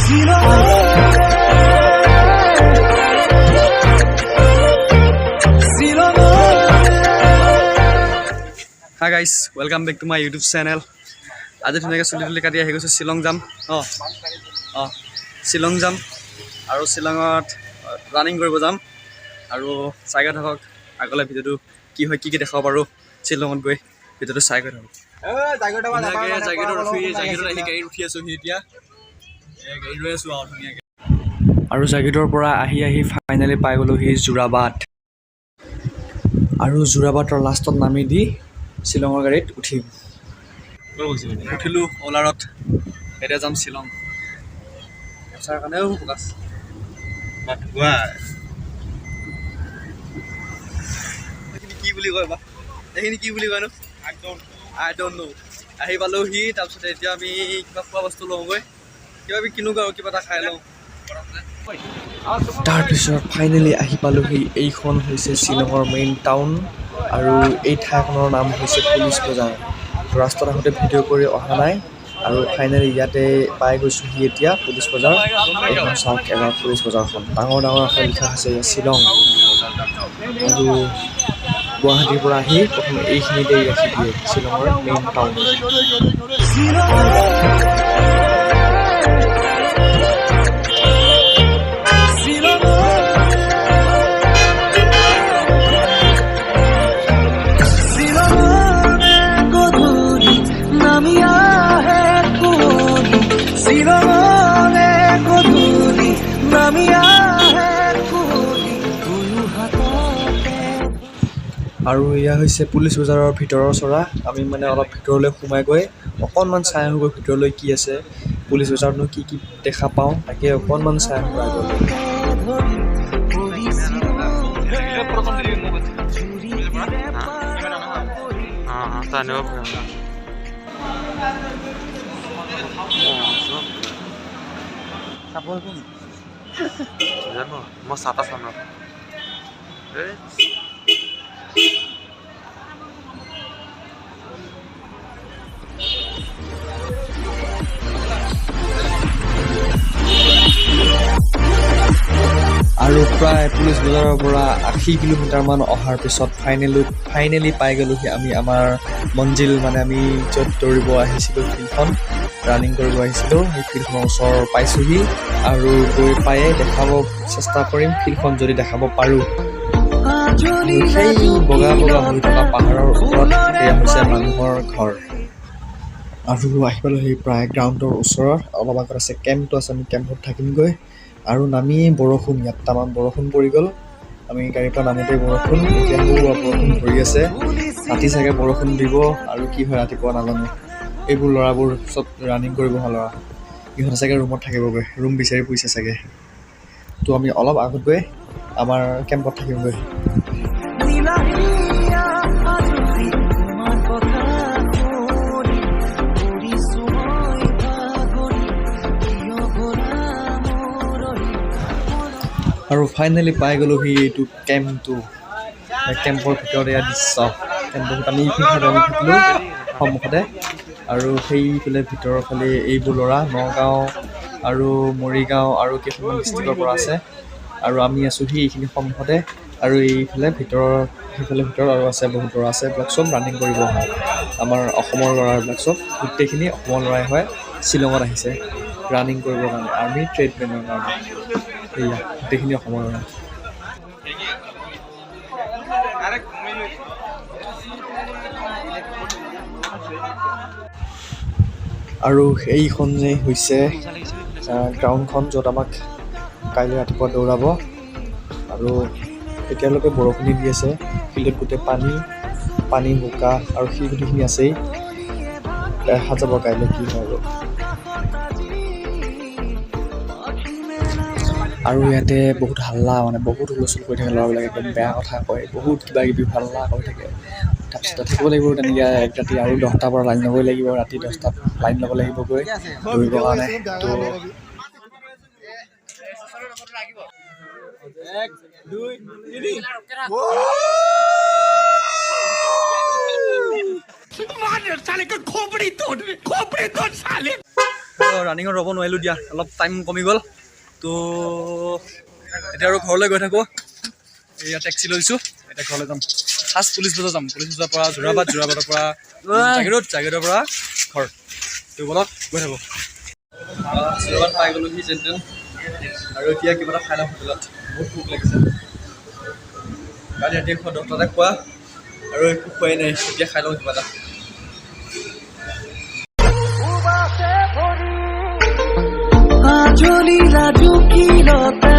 Hi guys, welcome back to my YouTube channel. আজি ধুনীয়াকৈ চুলি কাটি আহি গৈছোঁ শ্বিলং যাম শ্বিলং যাম আৰু শ্বিলঙত ৰানিং কৰিব যাম আৰু চাই থাকক আগলৈ ভিডিঅ'টো কি হয় কি দেখাব পাৰোঁ শ্বিলঙত গৈ ভিডিঅ'টো চাই গৈ থাকক আৰু জাগিৰৰ পৰা আহি ফাইনেলি পাই গ'লোহি যোৰাবাট আৰু যোৰাবাটৰ লাষ্টত নামি দি শ্বিলঙৰ গাড়ীত উঠিলোঁ অলাৰত এতিয়া যাম শ্বিলং পইচাৰ কাৰণেও ফ'কাছ এইখিনি কি বুলি কয় বা এইখিনি কি বুলি কয়নো আই ডণ্ট ন' আহি পালোহি তাৰপিছতে এতিয়া আমি কিবা খোৱা বস্তু লওঁগৈ কিবা কিনোগৈ আৰু কিবা এটা খাই লওঁ তাৰপিছত ফাইনেলি আহি পালোহি এইখন হৈছে শ্বিলঙৰ মেইন টাউন আৰু এই ঠাইখনৰ নাম হৈছে পুলিচ বজাৰ ৰাস্তাত আহোঁতে ভিডিঅ' কৰি অহা নাই আৰু ফাইনেলি ইয়াতে পাই গৈছোঁহি এতিয়া পুলিচ বজাৰ এইখন চাওক এবাৰ পুলিচ বজাৰখন ডাঙৰ আখৰ লিখা আছে শ্বিলং আৰু গুৱাহাটীৰ পৰা আহি প্ৰথম এইখিনিতে ৰাখি দিয়ে শ্বিলঙৰ মেইন টাউন আৰু এয়া হৈছে পুলিচ বজাৰৰ ভিতৰৰ চৰা আমি মানে অলপ ভিতৰলৈ সোমাই গৈ অকণমান চাই আহোঁগৈ ভিতৰলৈ কি আছে পুলিচ বজাৰতনো কি কি দেখা পাওঁ তাকে অকণমান চাই মই চাহ চাম আৰু প্ৰায় পুলিচ বজাৰৰ পৰা 80 কিলোমিটাৰমান অহাৰ পিছত ফাইনেলি পাই গ'লোহি আমি আমাৰ মঞ্জিল মানে আমি য'ত দৌৰিব আহিছিলোঁ ফিল্ডখন ৰানিং কৰিব আহিছিলোঁ সেই ফিল্ডখনৰ ওচৰ পাইছোঁহি আৰু গৈ পায়ে দেখাব চেষ্টা কৰিম ফিল্ডখন যদি দেখাব পাৰোঁ সেই বগা হৈ থকা পাহাৰৰ ওপৰত এয়া হৈছে মানুহৰ ঘৰ আৰু আহি পালোঁ সেই প্ৰায় গ্ৰাউণ্ডৰ ওচৰত অলপ আগত আছে কেম্পটো আছে আমি কেম্পত থাকিমগৈ আৰু নামিয়েই বৰষুণ ইয়াত তামাম বৰষুণ পৰি গ'ল আমি গাড়ীৰ পৰা নামোঁতেই বৰষুণ এতিয়া বৰষুণ ধৰি আছে ৰাতি চাগে বৰষুণ দিব আৰু কি হয় ৰাতিপুৱা নাজানো এইবোৰ ল'ৰাবোৰ চব ৰানিং কৰিব অহা ল'ৰা ইহঁতে চাগে ৰুমত থাকিবগৈ ৰুম বিচাৰি ফুৰিছে চাগে তো আমি অলপ আগত গৈ আমাৰ কেম্পত থাকিমগৈ আৰু ফাইনেলি পাই গ'লোহি এইটো কেম্পটো কেম্পৰ ভিতৰত এয়া দৃশ্য কেম্পত আমি থাকিলোঁ সন্মুখতে আৰু সেইফালে ভিতৰৰ ফালে এইবোৰ ল'ৰা নগাঁও আৰু মৰিগাঁও আৰু কেইখনমান ডিষ্ট্ৰিক্টৰ পৰা আছে আৰু আমি আছোঁহি এইখিনি সন্মুখতে আৰু সেইফালে ভিতৰত আৰু আছে বহুত ল'ৰা আছে এইবিলাক চব ৰানিং কৰিব হয় আমাৰ অসমৰ ল'ৰাবিলাক চব গোটেইখিনি অসমৰ ল'ৰাই হয় শ্বিলঙত আহিছে ৰানিং কৰিবৰ কাৰণে আৰ্মি ট্ৰেডমেনৰ কাৰণে সেয়া গোটেইখিনি অসমৰ ল'ৰা আৰু এইখন যে হৈছে গ্ৰাউণ্ডখন য'ত আমাক কাইলৈ ৰাতিপুৱা দৌৰাব আৰু এতিয়ালৈকে বৰষুণি দি আছে ফিল্ডত গোটেই পানী বোকা আৰু সেই গোটেইখিনি আছেই দেখা যাব কাইলৈ কি হয় আৰু ইয়াতে বহুত হাল্লা মানে বহুত হুলস্থুল কৰি থাকে ল'ৰাবিলাকে একদম বেয়া কথা কয় বহুত কিবা কিবি হাল্লা কৰি থাকে তাৰপিছত থাকিব লাগিব তেনেকৈ এক ৰাতি আৰু 10টাৰ পৰা লাইন ল'বই লাগিব ৰাতি 10টাত লাইন ল'ব লাগিবগৈ দৌৰিবৰ কাৰণে তো 1 2 3 मार साले का खोपड़ी तोड़ साले ৰানিঙত ৰ'ব নোৱাৰিলোঁ দিয়া, অলপ টাইম কমি গ'ল। তো এতিয়া আৰু ঘৰলৈ গৈ থাকোঁ। এয়া টেক্সি লৈছোঁ, এতিয়া ঘৰলৈ যাম। ফাৰ্ষ্ট পুলিচ বজাৰ যাম, পুলিচ বজাৰ পৰা যোৰাবাট, যোৰাবাটৰ পৰা জাগিৰোড পৰা ঘৰ। তো বলক গৈ থাকোঁ। যোৰাবাট পাই গ'লোহি যেন তেন, আৰু এতিয়া কিবা এটা খাই লওঁ হোটেলত, বহুত ভোক লাগিছে। কালি ৰাতি খোৱা 10টাতে খোৱা, আৰু একো খোৱাই নাই, এতিয়া খাই লওঁ কিবা এটা। আজলি ৰাজু কি লতা